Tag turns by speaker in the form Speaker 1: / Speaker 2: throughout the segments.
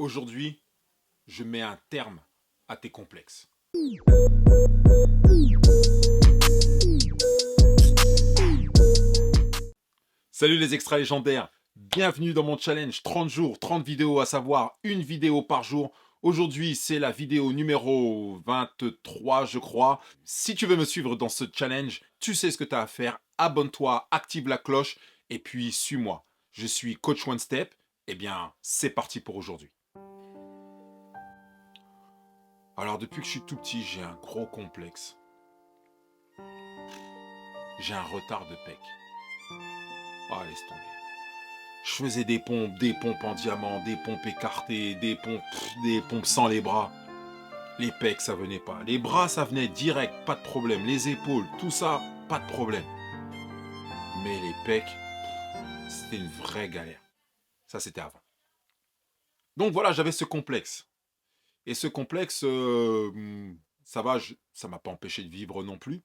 Speaker 1: Aujourd'hui, je mets un terme à tes complexes. Salut les extra légendaires, bienvenue dans mon challenge 30 jours, 30 vidéos, à savoir une vidéo par jour. Aujourd'hui, c'est la vidéo numéro 23, je crois. Si tu veux me suivre dans ce challenge, tu sais ce que tu as à faire. Abonne-toi, active la cloche et puis suis-moi. Je suis Coach One Step. Eh bien, c'est parti pour aujourd'hui. Alors, depuis que je suis tout petit, j'ai un gros complexe. J'ai un retard de pec. Ah, laisse tomber. Je faisais des pompes en diamant, des pompes écartées, des pompes sans les bras. Les pecs, ça venait pas. Les bras, ça venait direct, pas de problème. Les épaules, tout ça, pas de problème. Mais les pecs, c'était une vraie galère. Ça, c'était avant. Donc voilà, j'avais ce complexe. Et ce complexe, ça va, ça m'a pas empêché de vivre non plus.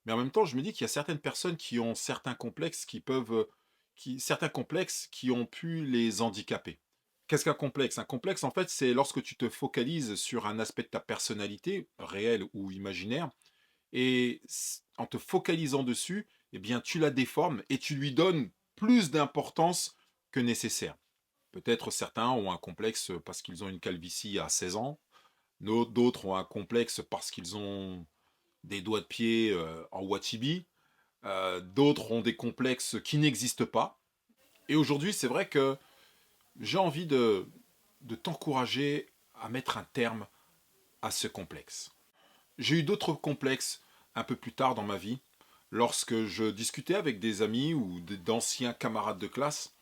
Speaker 1: Mais en même temps, je me dis qu'il y a certaines personnes qui ont certains complexes certains complexes qui ont pu les handicaper. Qu'est-ce qu'un complexe? Un complexe, en fait, c'est lorsque tu te focalises sur un aspect de ta personnalité, réel ou imaginaire, et en te focalisant dessus, eh bien, tu la déformes et tu lui donnes plus d'importance que nécessaire. Peut-être certains ont un complexe parce qu'ils ont une calvitie à 16 ans, d'autres ont un complexe parce qu'ils ont des doigts de pied en wakibi, d'autres ont des complexes qui n'existent pas. Et aujourd'hui, c'est vrai que j'ai envie de t'encourager à mettre un terme à ce complexe. J'ai eu d'autres complexes un peu plus tard dans ma vie, lorsque je discutais avec des amis ou d'anciens camarades de classe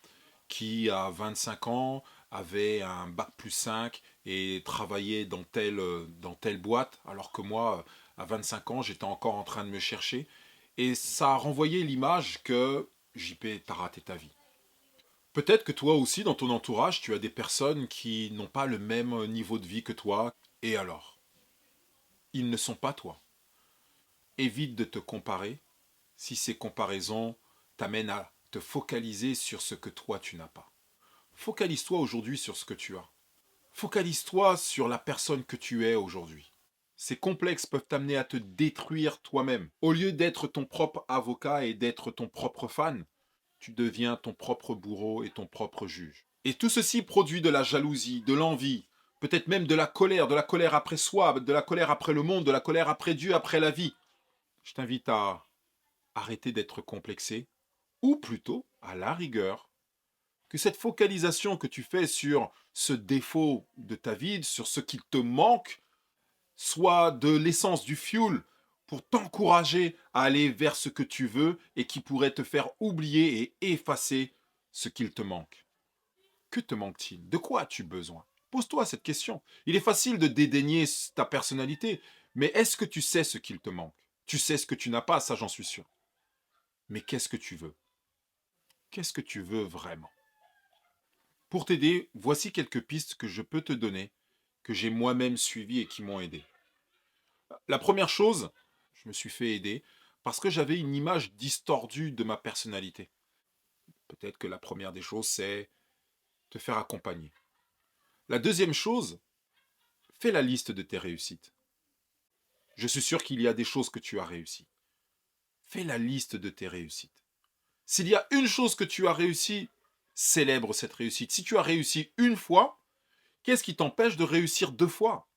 Speaker 1: qui, à 25 ans, avaient un bac plus 5 et travaillaient dans telle boîte, alors que moi, à 25 ans, j'étais encore en train de me chercher. Et ça a renvoyé l'image que JP, t'as raté ta vie. Peut-être que toi aussi, dans ton entourage, tu as des personnes qui n'ont pas le même niveau de vie que toi. Et alors? Ils ne sont pas toi. Évite de te comparer si ces comparaisons t'amènent à te focaliser sur ce que toi tu n'as pas. Focalise-toi aujourd'hui sur ce que tu as. Focalise-toi sur la personne que tu es aujourd'hui. Ces complexes peuvent t'amener à te détruire toi-même. Au lieu d'être ton propre avocat et d'être ton propre fan, tu deviens ton propre bourreau et ton propre juge. Et tout ceci produit de la jalousie, de l'envie, peut-être même de la colère après soi, de la colère après le monde, de la colère après Dieu, après la vie. Je t'invite à arrêter d'être complexé, ou plutôt, à la rigueur, que cette focalisation que tu fais sur ce défaut de ta vie, sur ce qui te manque, soit de l'essence, du fuel, pour t'encourager à aller vers ce que tu veux et qui pourrait te faire oublier et effacer ce qu'il te manque. Que te manque-t-il? De quoi as-tu besoin? Pose-toi cette question. Il est facile de dédaigner ta personnalité, mais est-ce que tu sais ce qu'il te manque? Tu sais ce que tu n'as pas, ça j'en suis sûr. Mais qu'est-ce que tu veux? Qu'est-ce que tu veux vraiment? Pour t'aider, voici quelques pistes que je peux te donner, que j'ai moi-même suivies et qui m'ont aidé. La première chose, je me suis fait aider parce que j'avais une image distordue de ma personnalité. Peut-être que la première des choses, c'est te faire accompagner. La deuxième chose, fais la liste de tes réussites. Je suis sûr qu'il y a des choses que tu as réussies. Fais la liste de tes réussites. S'il y a une chose que tu as réussi, célèbre cette réussite. Si tu as réussi une fois, qu'est-ce qui t'empêche de réussir 2 fois?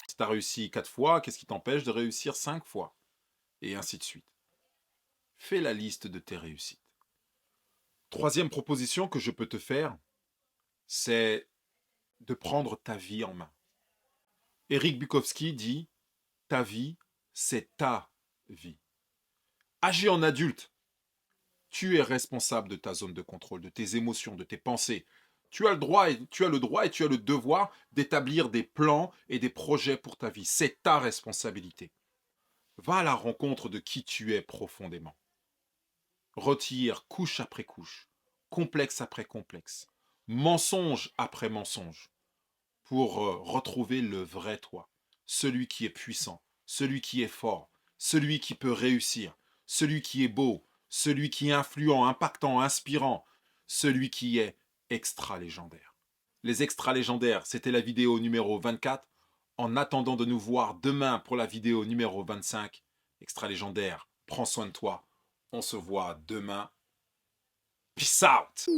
Speaker 1: Si tu as réussi 4 fois, qu'est-ce qui t'empêche de réussir 5 fois? Et ainsi de suite. Fais la liste de tes réussites. Troisième proposition que je peux te faire, c'est de prendre ta vie en main. Eric Bukowski dit, ta vie, c'est ta vie. Agis en adulte. Tu es responsable de ta zone de contrôle, de tes émotions, de tes pensées. Tu as le droit et tu as le devoir d'établir des plans et des projets pour ta vie. C'est ta responsabilité. Va à la rencontre de qui tu es profondément. Retire couche après couche, complexe après complexe, mensonge après mensonge, pour retrouver le vrai toi, celui qui est puissant, celui qui est fort, celui qui peut réussir, celui qui est beau, celui qui est influent, impactant, inspirant, celui qui est extra légendaire. Les extras légendaires, c'était la vidéo numéro 24. En attendant de nous voir demain pour la vidéo numéro 25, extra légendaire, prends soin de toi. On se voit demain. Peace out!